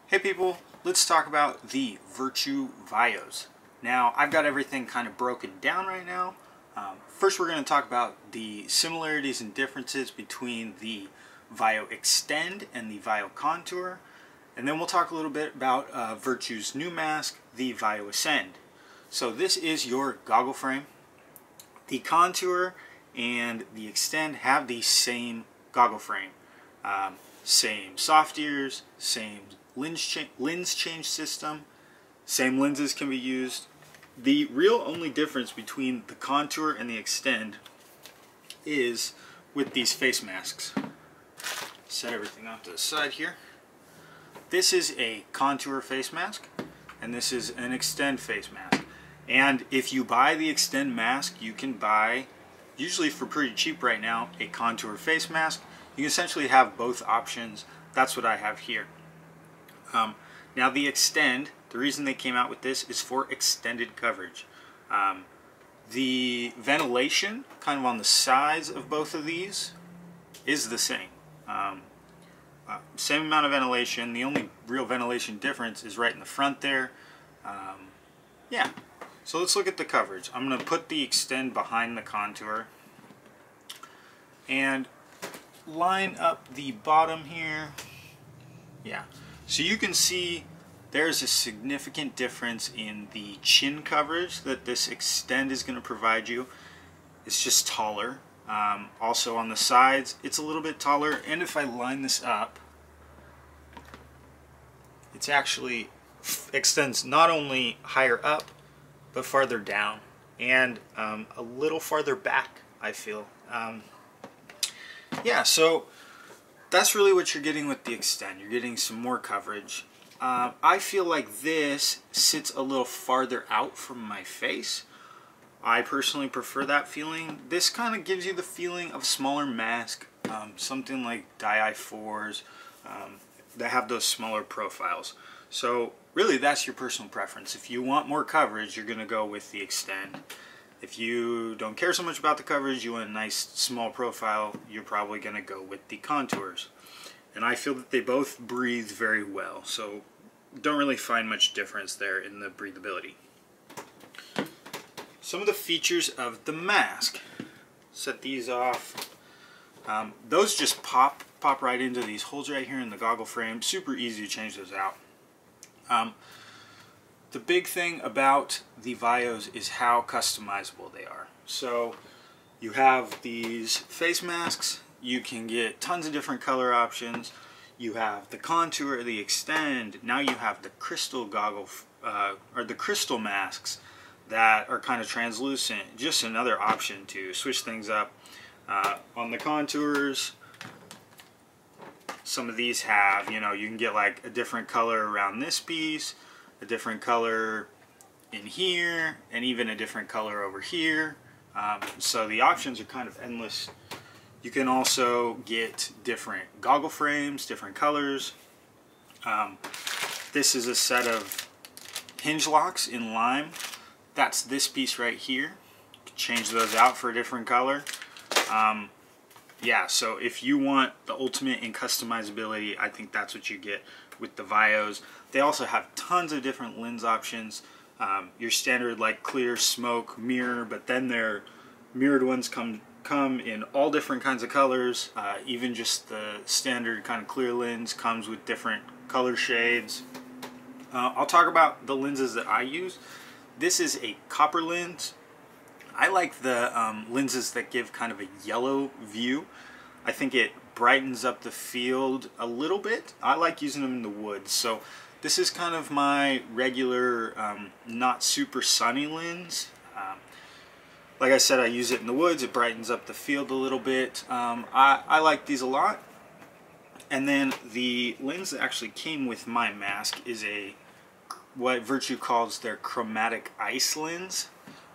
Hey people, let's talk about the Virtue Vios. Now, I've got everything kind of broken down right now. First, we're going to talk about the similarities and differences between the Vio Extend and the Vio Contour. And then we'll talk a little bit about Virtue's new mask, the Vio Ascend. So this is your goggle frame. The Contour and the Extend have the same goggle frame. Same soft ears, same lens change system, same lenses can be used. The real only difference between the Contour and the Extend is with these face masks. Set everything off to the side here. This is a Contour face mask and this is an Extend face mask. And if you buy the Extend mask, you can buy, usually for pretty cheap right now, a Contour face mask. You can essentially have both options. That's what I have here. Now the Extend, the reason they came out with this is for extended coverage. The ventilation kind of on the sides of both of these is the same. Same amount of ventilation. The only real ventilation difference is right in the front there. Yeah, so let's look at the coverage. I'm going to put the Extend behind the Contour and line up the bottom here. Yeah, so you can see there's a significant difference in the chin coverage that this Extend is going to provide you. It's just taller. Also on the sides it's a little bit taller, and if I line this up, it's actually extends not only higher up but farther down and a little farther back, I feel. Yeah, so that's really what you're getting with the Extend. You're getting some more coverage. I feel like this sits a little farther out from my face. I personally prefer that feeling. This kind of gives you the feeling of a smaller mask, something like Di-4s that have those smaller profiles. So really that's your personal preference. If you want more coverage, you're going to go with the Extend. If you don't care so much about the coverage, you want a nice small profile, you're probably going to go with the Contours. And I feel that they both breathe very well, so don't really find much difference there in the breathability. Some of the features of the mask. Set these off. Those just pop right into these holes right here in the goggle frame. Super easy to change those out. The big thing about the Vios is how customizable they are. So you have these face masks. You can get tons of different color options. You have the Contour, the Extend. Now you have the crystal goggle, or the crystal masks that are kind of translucent. Just another option to switch things up. On the Contours, some of these have, you can get like a different color around this piece, a different color in here, and even a different color over here. So the options are kind of endless. You can also get different goggle frames, different colors. This is a set of hinge locks in lime. That's this piece right here. You can change those out for a different color. Yeah, so if you want the ultimate in customizability, I think that's what you get with the Vios. They also have tons of different lens options. Your standard like clear, smoke, mirror, but then their mirrored ones come in all different kinds of colors. Even just the standard kind of clear lens comes with different color shades. I'll talk about the lenses that I use. This is a copper lens. I like the lenses that give kind of a yellow view. I think it brightens up the field a little bit. I like using them in the woods. So this is kind of my regular, not super sunny lens. Like I said, I use it in the woods. It brightens up the field a little bit. I like these a lot. And then the lens that actually came with my mask is what Virtue calls their chromatic ice lens.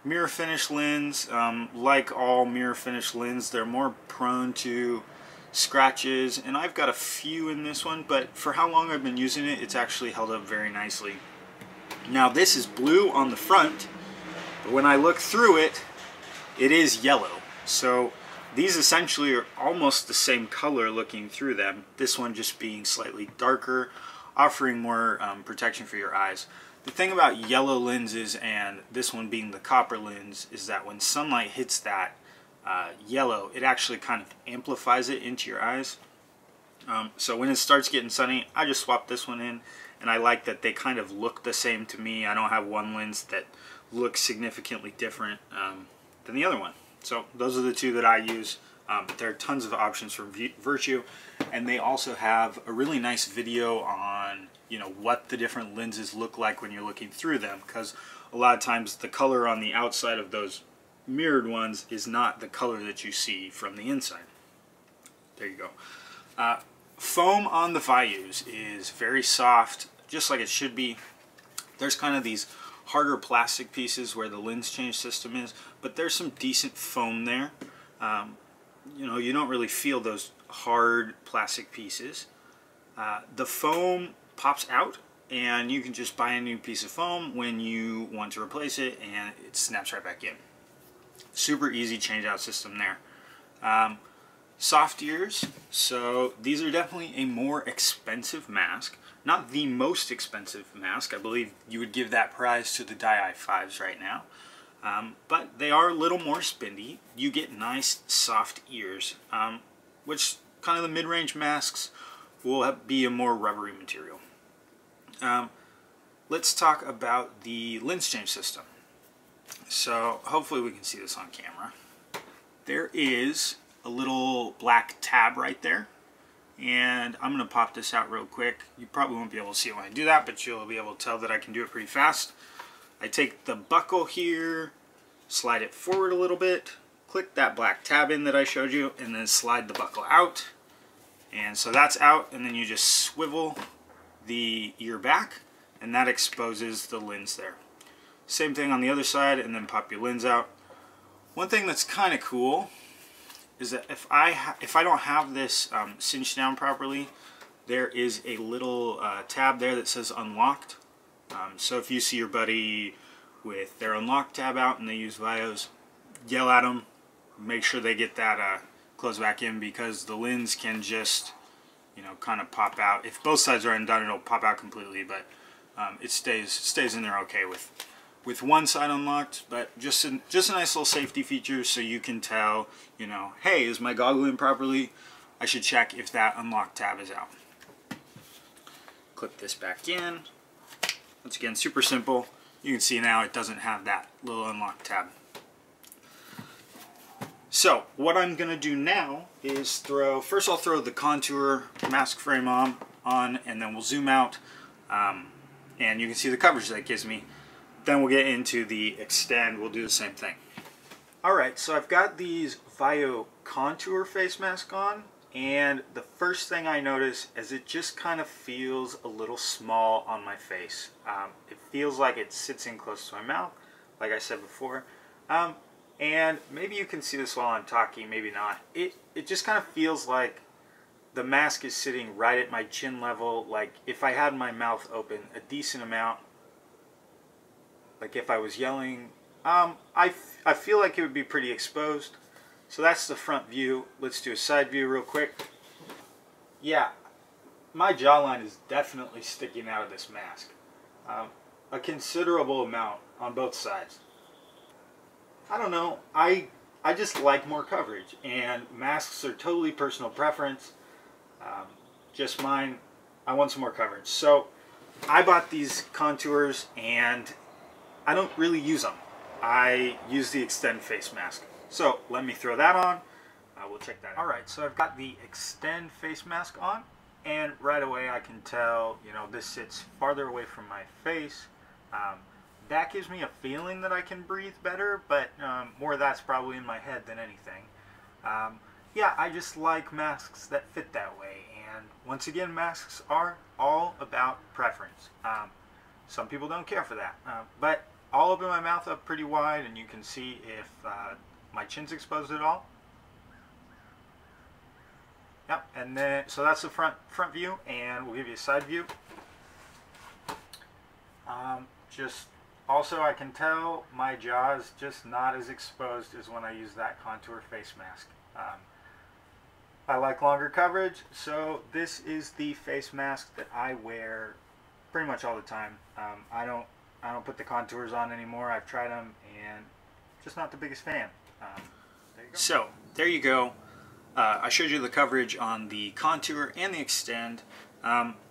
Mirror finish lens. Like all mirror finish lenses, they're more prone to scratches, and I've got a few in this one, but for how long I've been using it, it's actually held up very nicely. Now this is blue on the front, but when I look through it, it is yellow. So these essentially are almost the same color looking through them, this one just being slightly darker. offering more protection for your eyes. The thing about yellow lenses and this one being the copper lens is that when sunlight hits that yellow, it actually kind of amplifies it into your eyes. So when it starts getting sunny, I just swap this one in, and I like that they kind of look the same to me. I don't have one lens that looks significantly different than the other one. So those are the two that I use. There are tons of options from Virtue, and they also have a really nice video on, you know, what the different lenses look like when you're looking through them, because a lot of times the color on the outside of those mirrored ones is not the color that you see from the inside. There you go. Foam on the Vios is very soft, just like it should be. There's kind of these harder plastic pieces where the lens change system is, but there's some decent foam there. You know, you don't really feel those hard plastic pieces. The foam pops out, and you can just buy a new piece of foam when you want to replace it, and it snaps right back in. Super easy change out system there. Soft ears, so these are definitely a more expensive mask. Not the most expensive mask. I believe you would give that prize to the Dye i5s right now. But they are a little more spendy. You get nice soft ears, which kind of the mid-range masks will be a more rubbery material. Let's talk about the lens change system. So hopefully we can see this on camera. There is a little black tab right there, and I'm going to pop this out real quick. You probably won't be able to see it when I do that, but you'll be able to tell that I can do it pretty fast. I take the buckle here, slide it forward a little bit, click that black tab in that I showed you, and then slide the buckle out. And so that's out, and then you just swivel the ear back, and that exposes the lens there. Same thing on the other side, and then pop your lens out. One thing that's kind of cool is that if I don't have this cinched down properly, there is a little tab there that says unlocked. So if you see your buddy with their unlocked tab out and they use Vios, yell at them, make sure they get that closed back in, because the lens can just, you know, kind of pop out. If both sides are undone, it'll pop out completely, but it stays in there okay with one side unlocked. But just a nice little safety feature, so you can tell, you know, hey, is my goggle in properly? I should check if that unlocked tab is out. Clip this back in. Once again, super simple. You can see now it doesn't have that little unlock tab. So what I'm going to do now is first I'll throw the contour mask frame on, and then we'll zoom out, and you can see the coverage that gives me. Then we'll get into the extend. We'll do the same thing. Alright, so I've got these Vio contour face mask on, and the first thing I notice is it just kind of feels a little small on my face. It feels like it sits in close to my mouth, like I said before. And maybe you can see this while I'm talking, maybe not. It just kind of feels like the mask is sitting right at my chin level, like if I had my mouth open a decent amount, like if I was yelling. I feel like it would be pretty exposed. So that's the front view. Let's do a side view real quick. Yeah, my jawline is definitely sticking out of this mask. A considerable amount on both sides. I don't know, I just like more coverage, and masks are totally personal preference. Just mine, I want some more coverage. So I bought these contours, and I don't really use them. I use the Extend face mask. So let me throw that on. We'll check that out. Alright, so I've got the Extend face mask on, and right away I can tell, you know, this sits farther away from my face. That gives me a feeling that I can breathe better, but more of that's probably in my head than anything. Yeah, I just like masks that fit that way, and once again, masks are all about preference. Some people don't care for that, but I'll open my mouth up pretty wide, and you can see if my chin's exposed at all. Yep, and then so that's the front view, and we'll give you a side view. Just also, I can tell my jaw is just not as exposed as when I use that contour face mask. I like longer coverage, so this is the face mask that I wear pretty much all the time. I don't put the contours on anymore. I've tried them and just not the biggest fan. So there you go. I showed you the coverage on the contour and the extend.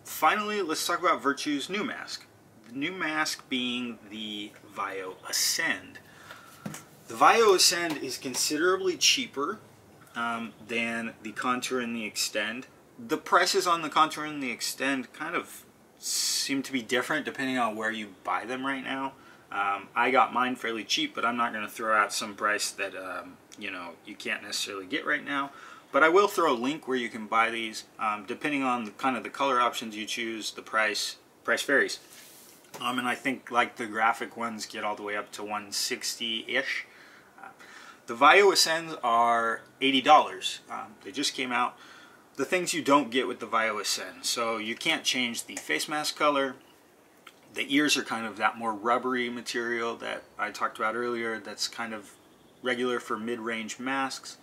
Finally, let's talk about Virtue's new mask. The new mask being the Vio Ascend. The Vio Ascend is considerably cheaper than the contour and the extend. The prices on the contour and the extend kind of seem to be different depending on where you buy them right now. I got mine fairly cheap, but I'm not going to throw out some price that you know, you can't necessarily get right now. But I will throw a link where you can buy these. Depending on the kind of the color options you choose, the price varies. And I think like the graphic ones get all the way up to $160-ish. The Vio Ascends are $80. They just came out. The things you don't get with the Vio Ascend. So you can't change the face mask color. The ears are kind of that more rubbery material that I talked about earlier. That's kind of regular for mid-range masks.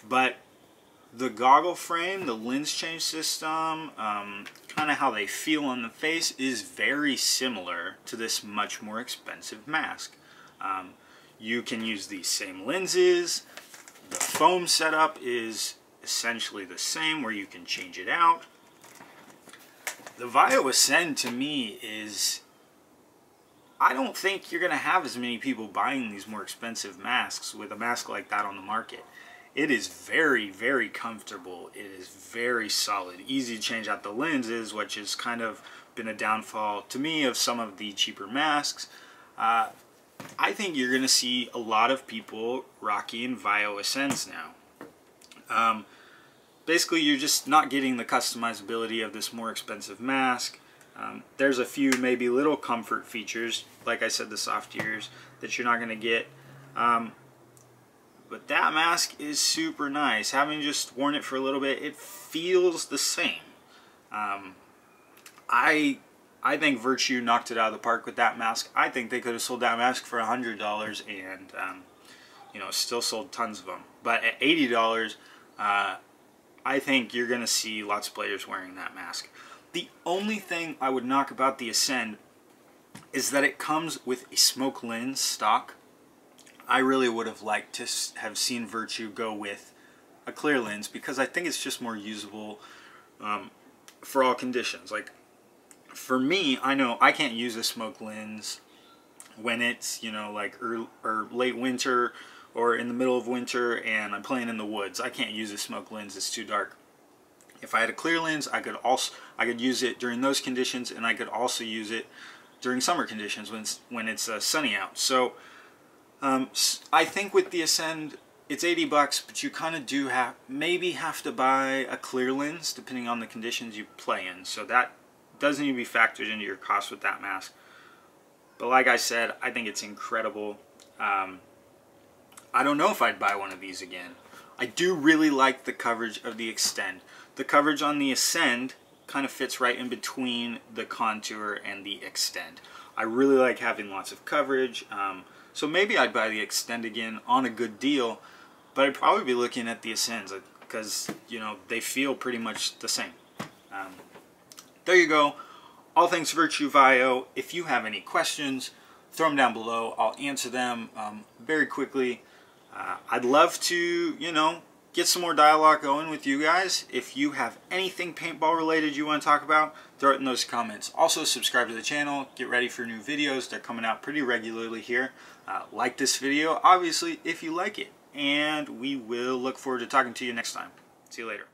But the goggle frame, the lens change system, kind of how they feel on the face is very similar to this much more expensive mask. You can use these same lenses. The foam setup is essentially the same where you can change it out. The Vio Ascend to me is, I don't think you're going to have as many people buying these more expensive masks with a mask like that on the market. It is very, very comfortable. It is very solid. Easy to change out the lenses, which has kind of been a downfall to me of some of the cheaper masks. I think you're going to see a lot of people rocking Vio Ascends now. Basically, you're just not getting the customizability of this more expensive mask. There's a few maybe little comfort features, like I said, the soft ears, that you're not going to get. But that mask is super nice. Having just worn it for a little bit, it feels the same. I think Virtue knocked it out of the park with that mask. I think they could have sold that mask for $100 and you know, still sold tons of them. But at $80, I think you're going to see lots of players wearing that mask. The only thing I would knock about the Ascend is that it comes with a smoke lens stock. I really would have liked to have seen Virtue go with a clear lens because I think it's just more usable for all conditions. Like for me, I know I can't use a smoke lens when it's, you know, like or late winter or in the middle of winter and I'm playing in the woods. I can't use a smoke lens, it's too dark. If I had a clear lens, I could use it during those conditions, and I could also use it during summer conditions when it's sunny out. So I think with the Ascend, it's $80, but you kind of do maybe have to buy a clear lens depending on the conditions you play in. So that does need to be factored into your cost with that mask. But like I said, I think it's incredible. I don't know if I'd buy one of these again. I do really like the coverage of the Extend. The coverage on the Ascend kind of fits right in between the contour and the Extend. I really like having lots of coverage. So maybe I'd buy the Extend again on a good deal, but I'd probably be looking at the Ascends because, you know, they feel pretty much the same. There you go. All things Virtue Vio. If you have any questions, throw them down below. I'll answer them very quickly. I'd love to, you know, get some more dialogue going with you guys. If you have anything paintball related you want to talk about, throw it in those comments. Also, subscribe to the channel. Get ready for new videos. They're coming out pretty regularly here. Like this video, obviously, if you like it. And we will look forward to talking to you next time. See you later.